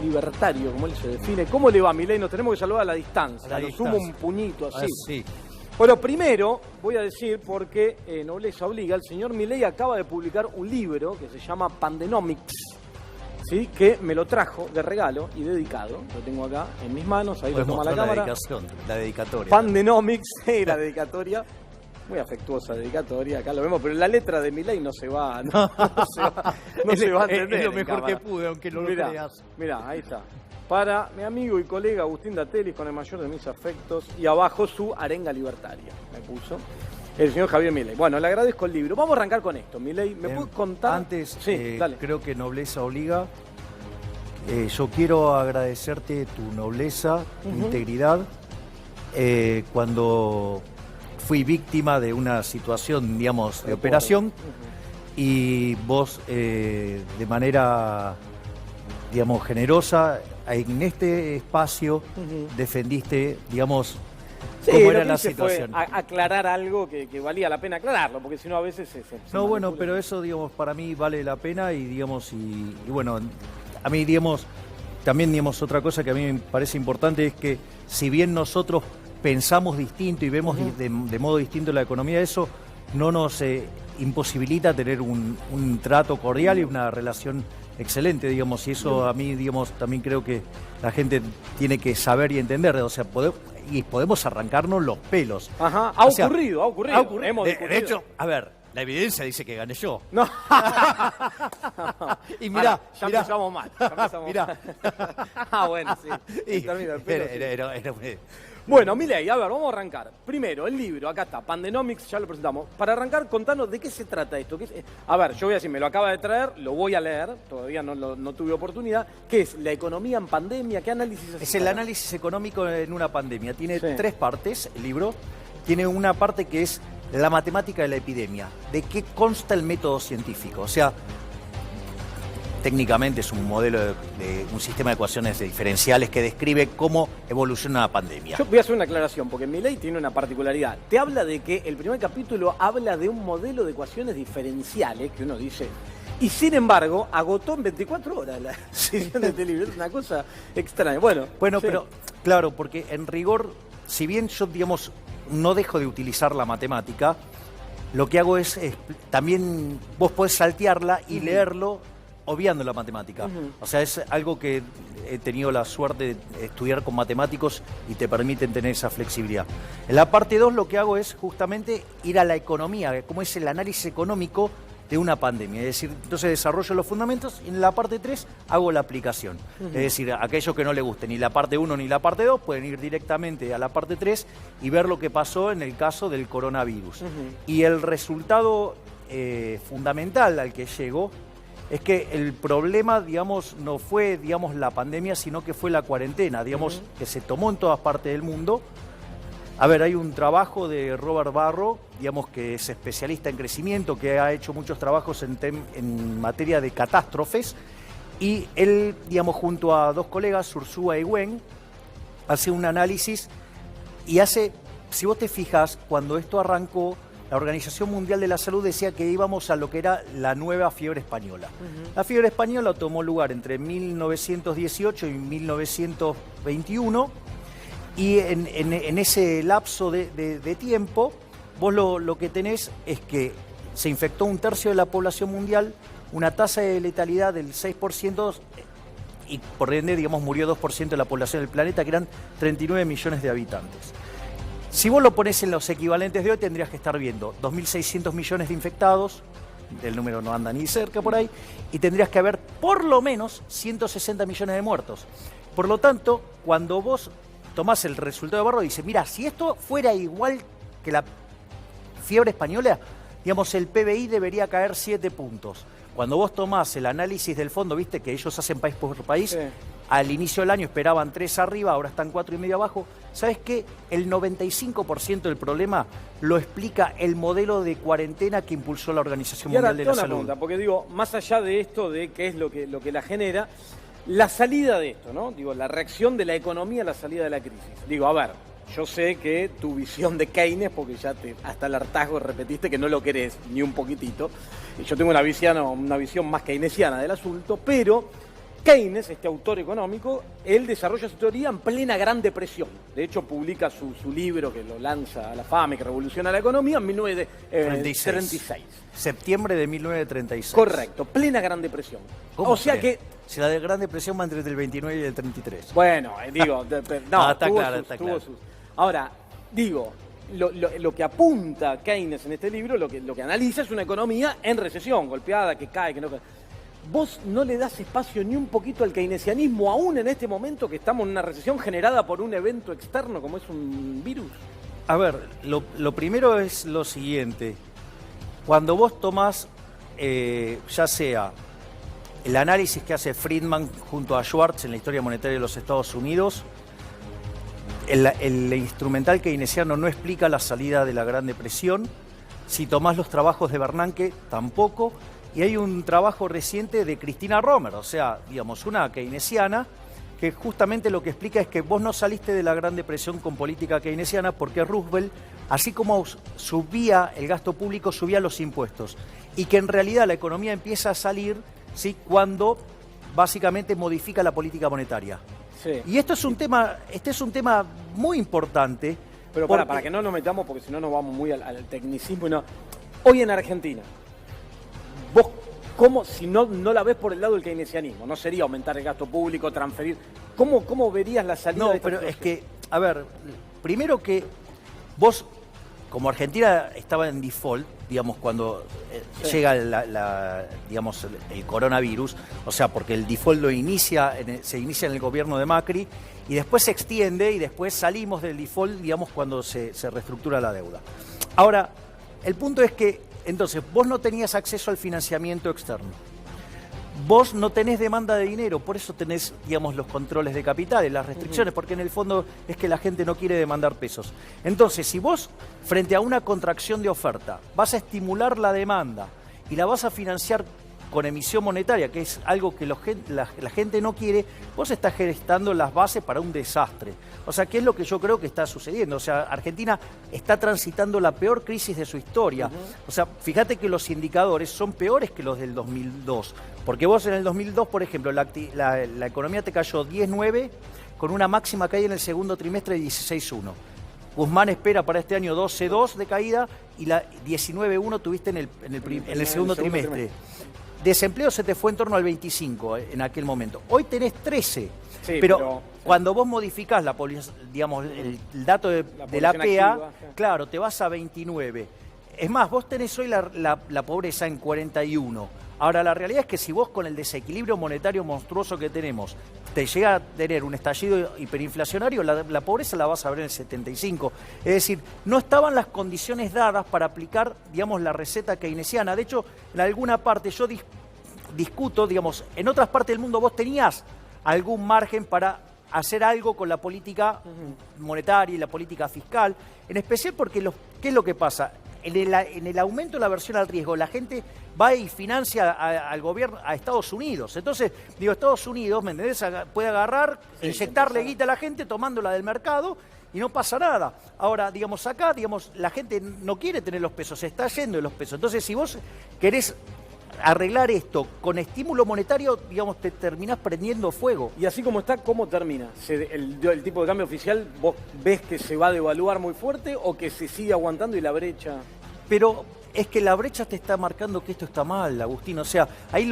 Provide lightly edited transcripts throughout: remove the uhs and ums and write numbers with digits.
libertario, como él se define. ¿Cómo le va, Milei? Nos tenemos que saludar a la distancia. Lo sumo un puñito así. Sí. Bueno, primero voy a decir, porque nobleza obliga, el señor Milei acaba de publicar un libro que se llama Pandenomics, ¿sí? Que me lo trajo de regalo y dedicado. Lo tengo acá en mis manos, ahí lo toma la cámara. La dedicatoria. Pandenomics, la dedicatoria. Muy afectuosa dedicatoria, acá lo vemos, pero la letra de Milei no se va, no se va a entender. Es lo mejor que pude, aunque no lo creas. Mirá, ahí está. Para mi amigo y colega Agustín Datelis, con el mayor de mis afectos, y abajo su arenga libertaria, me puso el señor Javier Milei. Bueno, le agradezco el libro. Vamos a arrancar con esto, Milei. ¿Me puedes contar? Antes, sí, dale. Creo que nobleza obliga. Yo quiero agradecerte tu nobleza, tu integridad, cuando fui víctima de una situación, digamos, de operación, y vos de manera, digamos, generosa, en este espacio defendiste, digamos, cómo era la situación. Fue aclarar algo que valía la pena aclararlo, porque si no a veces se no, bueno, pero eso, digamos, para mí vale la pena y, digamos, y bueno, a mí, digamos, también, digamos, otra cosa que a mí me parece importante es que si bien nosotros pensamos distinto y vemos de modo distinto la economía, eso no nos imposibilita tener un trato cordial y una relación excelente, digamos, y eso a mí, digamos, también creo que la gente tiene que saber y entender, o sea, podemos arrancarnos los pelos. Ajá, ha ocurrido. Hemos de hecho, a ver, la evidencia dice que gané yo. No. Y mirá, ya empezamos mal. Mirá. Bueno, sí. Era Bueno, Milei, a ver, vamos a arrancar. Primero, el libro, acá está, Pandenomics, ya lo presentamos. Para arrancar, contanos de qué se trata esto. A ver, yo voy a decir, me lo acaba de traer, lo voy a leer, todavía no tuve oportunidad. ¿Qué es? ¿La economía en pandemia? ¿Qué análisis hace? Es el análisis económico en una pandemia. Tiene tres partes, el libro. Tiene una parte que es la matemática de la epidemia. ¿De qué consta el método científico? O sea, técnicamente es un modelo de un sistema de ecuaciones diferenciales que describe cómo evoluciona una pandemia. Yo voy a hacer una aclaración, porque Milei tiene una particularidad. Te habla de que el primer capítulo habla de un modelo de ecuaciones diferenciales, que uno dice, y sin embargo, agotó en 24 horas la sesión de este libro. Es una cosa extraña. Bueno, sí. Pero claro, porque en rigor, si bien yo, digamos, no dejo de utilizar la matemática, lo que hago es también vos podés saltearla y leerlo obviando la matemática. O sea, es algo que he tenido la suerte de estudiar con matemáticos y te permiten tener esa flexibilidad. En la parte 2 lo que hago es justamente ir a la economía, cómo es el análisis económico de una pandemia. Es decir, entonces desarrollo los fundamentos y en la parte 3 hago la aplicación. Es decir, aquellos que no les guste ni la parte 1 ni la parte 2 pueden ir directamente a la parte 3 y ver lo que pasó en el caso del coronavirus. Y el resultado fundamental al que llego es que el problema, digamos, no fue, digamos, la pandemia, sino que fue la cuarentena, digamos, que se tomó en todas partes del mundo. A ver, hay un trabajo de Robert Barro, digamos, que es especialista en crecimiento, que ha hecho muchos trabajos en materia de catástrofes, y él, digamos, junto a dos colegas, Ursúa y Wen, hace un análisis y hace, si vos te fijas, cuando esto arrancó, la Organización Mundial de la Salud decía que íbamos a lo que era la nueva fiebre española. La fiebre española tomó lugar entre 1918 y 1921 y en ese lapso de tiempo vos lo que tenés es que se infectó un tercio de la población mundial, una tasa de letalidad del 6% y por ende, digamos, murió 2% de la población del planeta, que eran 39 millones de habitantes. Si vos lo ponés en los equivalentes de hoy, tendrías que estar viendo 2.600 millones de infectados, el número no anda ni cerca por ahí, y tendrías que haber por lo menos 160 millones de muertos. Por lo tanto, cuando vos tomás el resultado de Barro, dices, mira, si esto fuera igual que la fiebre española, digamos, el PBI debería caer 7 puntos. Cuando vos tomás el análisis del fondo, viste que ellos hacen país por país, al inicio del año esperaban 3 arriba, ahora están 4,5 abajo. ¿Sabes qué? El 95% del problema lo explica el modelo de cuarentena que impulsó la Organización Mundial de la Salud. Pregunta, porque digo, más allá de esto, de qué es lo que la genera, la salida de esto, ¿no? Digo, la reacción de la economía a la salida de la crisis. Digo, a ver, yo sé que tu visión de Keynes, porque ya hasta el hartazgo repetiste que no lo querés ni un poquitito, yo tengo una visión más keynesiana del asunto, pero Keynes, este autor económico, él desarrolla su teoría en plena Gran Depresión. De hecho, publica su libro que lo lanza a la fama y que revoluciona la economía en 1936. Septiembre de 1936. Correcto, plena Gran Depresión. ¿Cómo O sea cree? que... Si la de Gran Depresión va entre el 29 y el 33. Bueno, digo... no, está claro. Ahora, digo... Lo que apunta Keynes en este libro, lo que analiza es una economía en recesión, golpeada, que cae, que no cae. ¿Vos no le das espacio ni un poquito al keynesianismo, aún en este momento que estamos en una recesión generada por un evento externo como es un virus? A ver, lo primero es lo siguiente. Cuando vos tomás, ya sea el análisis que hace Friedman junto a Schwartz en la historia monetaria de los Estados Unidos, el instrumental keynesiano no explica la salida de la Gran Depresión. Si tomás los trabajos de Bernanke, tampoco. Y hay un trabajo reciente de Cristina Romer, o sea, digamos, una keynesiana, que justamente lo que explica es que vos no saliste de la Gran Depresión con política keynesiana porque Roosevelt, así como subía el gasto público, subía los impuestos. Y que en realidad la economía empieza a salir, ¿sí?, cuando básicamente modifica la política monetaria. Sí. Y este es un tema muy importante. Pero para que no nos metamos, porque si no nos vamos muy al tecnicismo. Y no. Hoy en Argentina, vos, ¿cómo, si no la ves por el lado del keynesianismo? No sería aumentar el gasto público, transferir. ¿Cómo verías la salida de esta pero situación? es que, a ver, primero que vos, como Argentina estaba en default, digamos, cuando llega digamos, el coronavirus, o sea, porque el default se inicia en el gobierno de Macri y después se extiende y después salimos del default, digamos, cuando se reestructura la deuda. Ahora, el punto es que, entonces, vos no tenías acceso al financiamiento externo. Vos no tenés demanda de dinero, por eso tenés, digamos, los controles de capitales, las restricciones, porque en el fondo es que la gente no quiere demandar pesos. Entonces, si vos, frente a una contracción de oferta, vas a estimular la demanda y la vas a financiar con emisión monetaria, que es algo que la gente no quiere, vos estás gestando las bases para un desastre. O sea, ¿qué es lo que yo creo que está sucediendo? O sea, Argentina está transitando la peor crisis de su historia. O sea, fíjate que los indicadores son peores que los del 2002. Porque vos en el 2002, por ejemplo, la economía te cayó 10,9 con una máxima caída en el segundo trimestre de 16,1. Guzmán espera para este año 12,2 de caída y la 19,1 tuviste en el segundo trimestre. Desempleo se te fue en torno al 25 en aquel momento. Hoy tenés 13. Sí, pero cuando vos modificás digamos, el dato de la APA, activa, claro, te vas a 29. Es más, vos tenés hoy la pobreza en 41. Ahora, la realidad es que si vos con el desequilibrio monetario monstruoso que tenemos te llega a tener un estallido hiperinflacionario, la pobreza la vas a ver en el 75. Es decir, no estaban las condiciones dadas para aplicar, digamos, la receta keynesiana. De hecho, en alguna parte yo discuto, digamos, en otras partes del mundo vos tenías algún margen para hacer algo con la política monetaria y la política fiscal, en especial porque ¿qué es lo que pasa? En el aumento de la aversión al riesgo, la gente va y financia al gobierno, a Estados Unidos. Entonces, digo, Estados Unidos, ¿me entendés? Puede agarrar, inyectarle guita a la gente tomándola del mercado y no pasa nada. Ahora, digamos, acá, digamos, la gente no quiere tener los pesos, se está yendo de los pesos. Entonces, si vos querés arreglar esto con estímulo monetario, digamos, te terminás prendiendo fuego. Y así como está, ¿cómo termina? ¿El tipo de cambio oficial vos ves que se va a devaluar muy fuerte o que se sigue aguantando y la brecha? Pero es que la brecha te está marcando que esto está mal, Agustín. O sea, ahí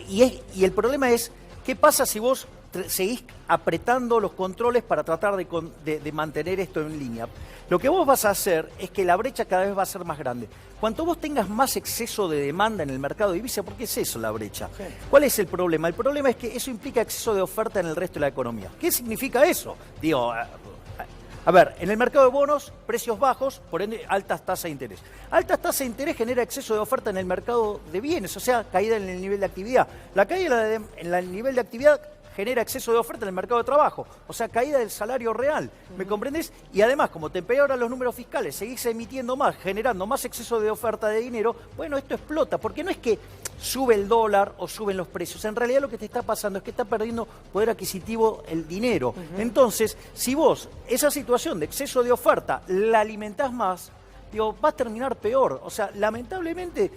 y el problema es, ¿qué pasa si vos seguís apretando los controles para tratar de mantener esto en línea? Lo que vos vas a hacer es que la brecha cada vez va a ser más grande. Cuanto vos tengas más exceso de demanda en el mercado de divisas, ¿por qué es eso la brecha? Sí. ¿Cuál es el problema? El problema es que eso implica exceso de oferta en el resto de la economía. ¿Qué significa eso? Digo, a ver, en el mercado de bonos, precios bajos, por ende, altas tasas de interés. Altas tasas de interés genera exceso de oferta en el mercado de bienes, o sea, caída en el nivel de actividad. La caída en el nivel de actividad genera exceso de oferta en el mercado de trabajo, o sea, caída del salario real, ¿me comprendés? Y además, como te empeoran los números fiscales, seguís emitiendo más, generando más exceso de oferta de dinero, bueno, esto explota, porque no es que sube el dólar o suben los precios, en realidad lo que te está pasando es que está perdiendo poder adquisitivo el dinero. Entonces, si vos esa situación de exceso de oferta la alimentás más, digo, va a terminar peor, o sea, lamentablemente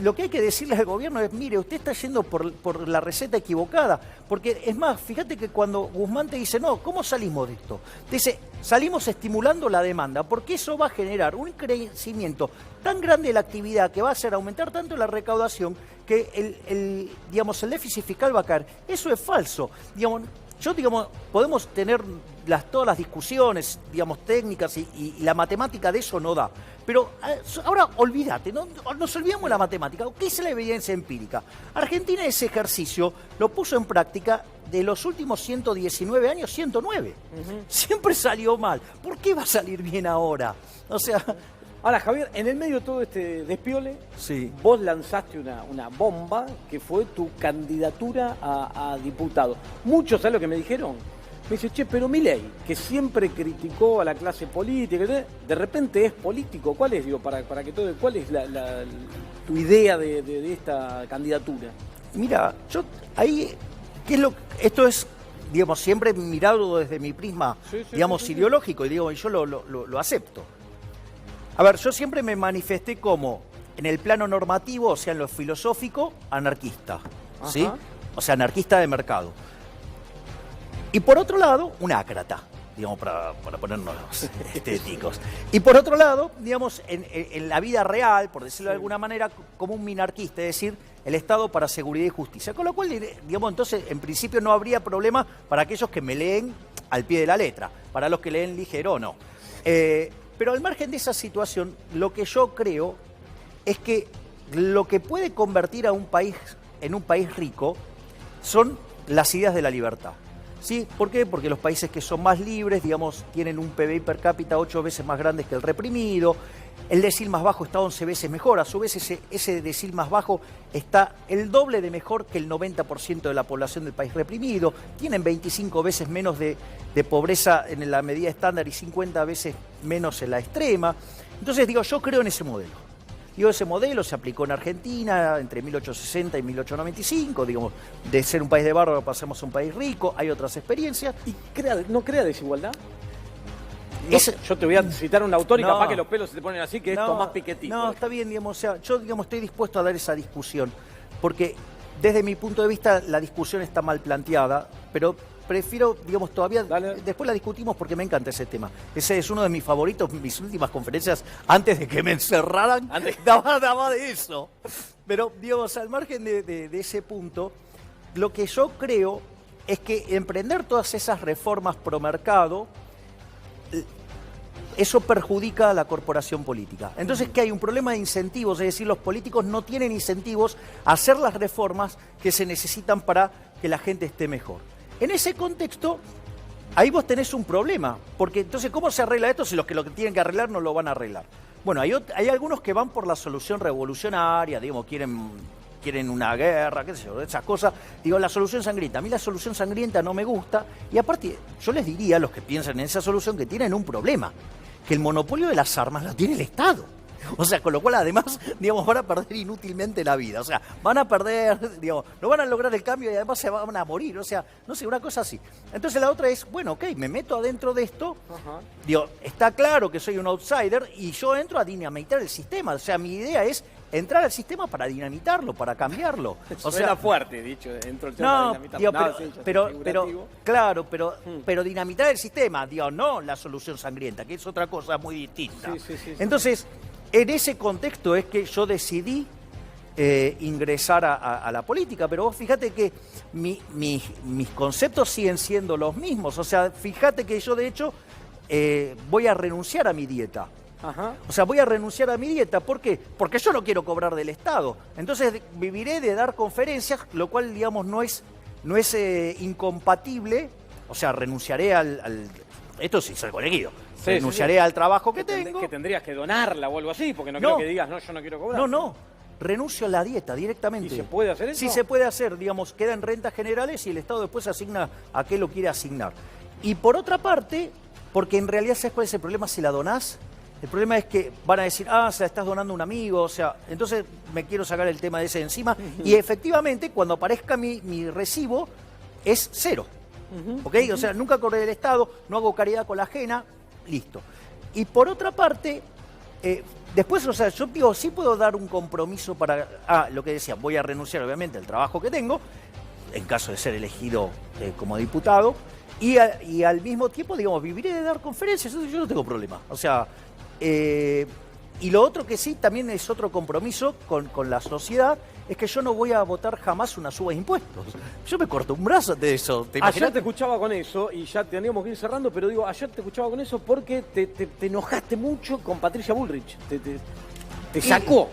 lo que hay que decirle al gobierno es, mire, usted está yendo por la receta equivocada. Porque, es más, fíjate que cuando Guzmán te dice, no, ¿cómo salimos de esto? Te dice, salimos estimulando la demanda, porque eso va a generar un crecimiento tan grande de la actividad que va a hacer aumentar tanto la recaudación que el déficit fiscal va a caer. Eso es falso. Podemos tener todas las discusiones, técnicas y la matemática de eso no da. Pero ahora olvídate, nos olvidamos de la matemática. ¿Qué es la evidencia empírica? Argentina ese ejercicio lo puso en práctica de los últimos 119 años, 109. Siempre salió mal. ¿Por qué va a salir bien ahora? O sea... Ahora, Javier, en el medio de todo este despiole, sí, vos lanzaste una bomba que fue tu candidatura a diputado. Muchos, ¿sabes lo que me dijeron? Me dice, che, pero Milei, que siempre criticó a la clase política, de repente es político. ¿Cuál es, cuál es tu idea de esta candidatura? Mira, esto es, siempre mirado desde mi prisma, ideológico, y yo lo acepto. A ver, yo siempre me manifesté como, en el plano normativo, o sea, en lo filosófico, anarquista, ¿sí? O sea, anarquista de mercado. Y por otro lado, un ácrata, para ponernos estéticos. Y por otro lado, en la vida real, por decirlo de alguna manera, como un minarquista, es decir, el Estado para seguridad y justicia. Con lo cual, entonces, en principio no habría problema para aquellos que me leen al pie de la letra, para los que leen ligero no. Pero al margen de esa situación, lo que yo creo es que lo que puede convertir a un país en un país rico son las ideas de la libertad. ¿Sí? ¿Por qué? Porque los países que son más libres, tienen un PBI per cápita 8 veces más grande que el reprimido, el decil más bajo está 11 veces mejor, a su vez ese decil más bajo está el doble de mejor que el 90% de la población del país reprimido, tienen 25 veces menos de pobreza en la medida estándar y 50 veces menos en la extrema. Entonces yo creo en ese modelo. Ese modelo se aplicó en Argentina entre 1860 y 1895, de ser un país de bárbaro pasamos a un país rico, hay otras experiencias. ¿Y no crea desigualdad? Yo te voy a citar un autor y capaz que los pelos se te ponen así, que es Tomás Piketty. No, está bien, yo estoy dispuesto a dar esa discusión, porque desde mi punto de vista la discusión está mal planteada, pero prefiero, todavía, después la discutimos porque me encanta ese tema. Ese es uno de mis favoritos, mis últimas conferencias, antes de que me encerraran, daba de eso. Pero, al margen de ese punto, lo que yo creo es que emprender todas esas reformas pro mercado, eso perjudica a la corporación política. Entonces, que hay un problema de incentivos, es decir, los políticos no tienen incentivos a hacer las reformas que se necesitan para que la gente esté mejor. En ese contexto, ahí vos tenés un problema, porque entonces, ¿cómo se arregla esto si los que lo que tienen que arreglar no lo van a arreglar? Bueno, hay algunos que van por la solución revolucionaria, quieren una guerra, qué sé yo, esas cosas. La solución sangrienta. A mí la solución sangrienta no me gusta, y aparte, yo les diría a los que piensan en esa solución que tienen un problema, que el monopolio de las armas lo tiene el Estado. O sea, con lo cual además, van a perder inútilmente la vida. O sea, van a perder, no van a lograr el cambio y además se van a morir. O sea, no sé, una cosa así. Entonces la otra es, bueno, ok, me meto adentro de esto. Está claro que soy un outsider y yo entro a dinamitar el sistema. O sea, mi idea es entrar al sistema para dinamitarlo, para cambiarlo. O sea, fuerte, dicho, dentro del tema de dinamitar. Pero dinamitar el sistema, no la solución sangrienta, que es otra cosa muy distinta. Sí. Entonces, en ese contexto es que yo decidí ingresar a la política, pero vos fíjate que mis conceptos siguen siendo los mismos. O sea, fíjate que yo de hecho voy a renunciar a mi dieta. O sea, voy a renunciar a mi dieta. ¿Por qué? Porque yo no quiero cobrar del Estado. Entonces viviré de dar conferencias, lo cual, no es incompatible. O sea, renunciaré esto sí, salgo elegido. Renunciaré al trabajo que tengo. Que tendrías que donarla o algo así, porque no creo que digas, yo no quiero cobrar. No, renuncio a la dieta directamente. ¿Y se puede hacer eso? Sí, se puede hacer, queda en rentas generales y el Estado después asigna a qué lo quiere asignar. Y por otra parte, porque en realidad, ¿sabes cuál es el problema si la donás? El problema es que van a decir, se la estás donando a un amigo, o sea, entonces me quiero sacar el tema de ese de encima. Y efectivamente, cuando aparezca mi recibo, es 0. ¿Ok? O sea, nunca cobré del Estado, no hago caridad con la ajena, listo. Y por otra parte, Después, o sea, yo digo, sí puedo dar un compromiso para... lo que decía, voy a renunciar obviamente al trabajo que tengo, en caso de ser elegido como diputado, y al mismo tiempo, digamos, viviré de dar conferencias, eso yo no tengo problema. O sea, y lo otro que sí también es otro compromiso con la sociedad, es que yo no voy a votar jamás una suba de impuestos. Yo me corto un brazo de eso. Ayer te escuchaba con eso, y ya teníamos que ir cerrando, pero digo, ayer te escuchaba con eso porque te enojaste mucho con Patricia Bullrich. Te sacó.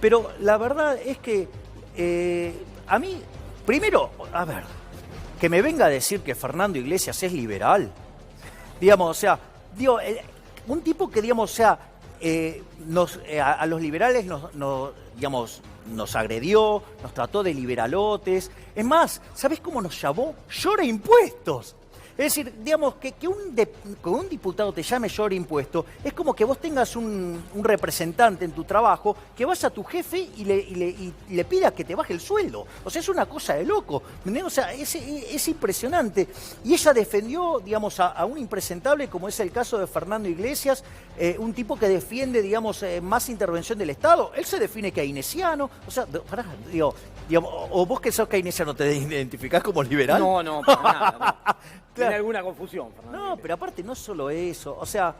Pero la verdad es que a mí, primero, a ver, que me venga a decir que Fernando Iglesias es liberal. Digamos, o sea, digo, un tipo que, digamos, o sea, a los liberales nos agredió, nos trató de liberalotes. Es más, ¿sabés cómo nos llamó? Llora impuestos. Es decir, digamos, que un diputado te llame llora impuesto, es como que vos tengas un representante en tu trabajo que vaya a tu jefe y le pida que te baje el sueldo. O sea, es una cosa de loco. O sea, es impresionante. Y ella defendió, digamos, a un impresentable, como es el caso de Fernando Iglesias, un tipo que defiende, digamos, más intervención del Estado. Él se define keynesiano. O sea, pará, digamos, o vos que sos keynesiano, ¿te identificás como liberal? No, para nada. No. Tiene alguna confusión, Fernando. No, pero aparte no solo eso. O sea,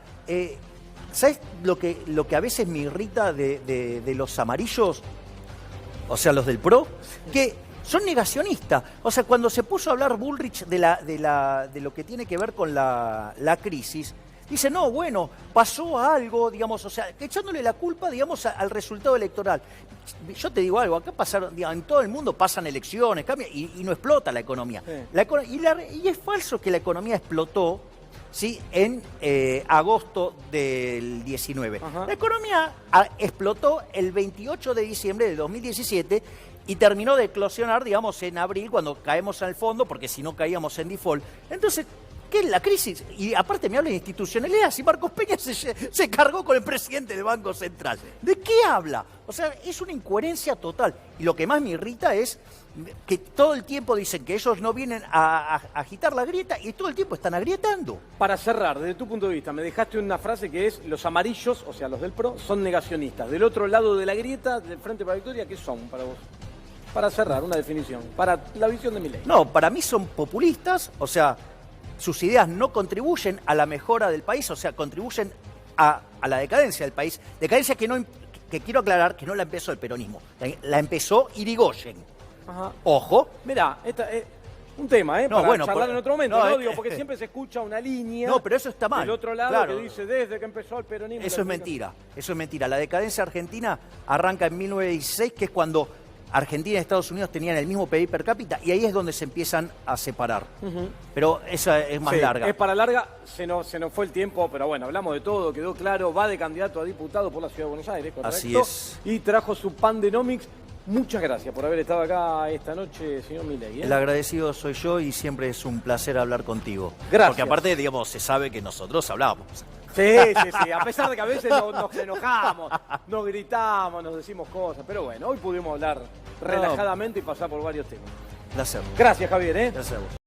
¿sabes lo que a veces me irrita de los amarillos? O sea, los del PRO, que son negacionistas. O sea, cuando se puso a hablar Bullrich de lo que tiene que ver con la crisis, dice, no, bueno, pasó algo, digamos, o sea, echándole la culpa, digamos, al resultado electoral. Yo te digo algo, acá pasaron, digamos, en todo el mundo pasan elecciones, cambia y no explota la economía. Sí. Y es falso que la economía explotó, ¿sí? En agosto del 19. Ajá. La economía explotó el 28 de diciembre del 2017 y terminó de eclosionar, digamos, en abril, cuando caemos al fondo, porque si no caíamos en default. Entonces, ¿qué es la crisis? Y aparte me habla de institucionalidad. Si Marcos Peña se cargó con el presidente del Banco Central. ¿De qué habla? O sea, es una incoherencia total. Y lo que más me irrita es que todo el tiempo dicen que ellos no vienen a agitar la grieta y todo el tiempo están agrietando. Para cerrar, desde tu punto de vista, me dejaste una frase que es: los amarillos, o sea, los del PRO, son negacionistas. Del otro lado de la grieta, del Frente para la Victoria, ¿qué son para vos? Para cerrar, una definición. Para la visión de Milei. No, para mí son populistas, o sea, sus ideas no contribuyen a la mejora del país, o sea, contribuyen a la decadencia del país. Decadencia que quiero aclarar que no la empezó el peronismo, la empezó Irigoyen. Ajá. Ojo. Mirá, un tema, no, para bueno, charlar en otro momento, ¿no? Digo, porque siempre se escucha una línea. No, pero eso está mal. Del otro lado, claro, que dice desde que empezó el peronismo. Eso es mentira. La decadencia argentina arranca en 1916, que es cuando Argentina y Estados Unidos tenían el mismo PIB per cápita, y ahí es donde se empiezan a separar. Pero esa es más larga. Es para larga, se nos fue el tiempo, pero bueno, hablamos de todo, quedó claro, va de candidato a diputado por la Ciudad de Buenos Aires, correcto. Así es. Y trajo su Pandenomics. Muchas gracias por haber estado acá esta noche, señor Milei. El agradecido soy yo y siempre es un placer hablar contigo. Gracias. Porque aparte, digamos, se sabe que nosotros hablamos. Sí, a pesar de que a veces nos enojamos, nos gritamos, nos decimos cosas, pero bueno, hoy pudimos hablar relajadamente y pasar por varios temas. Placer. Gracias, Javier. Gracias a vos.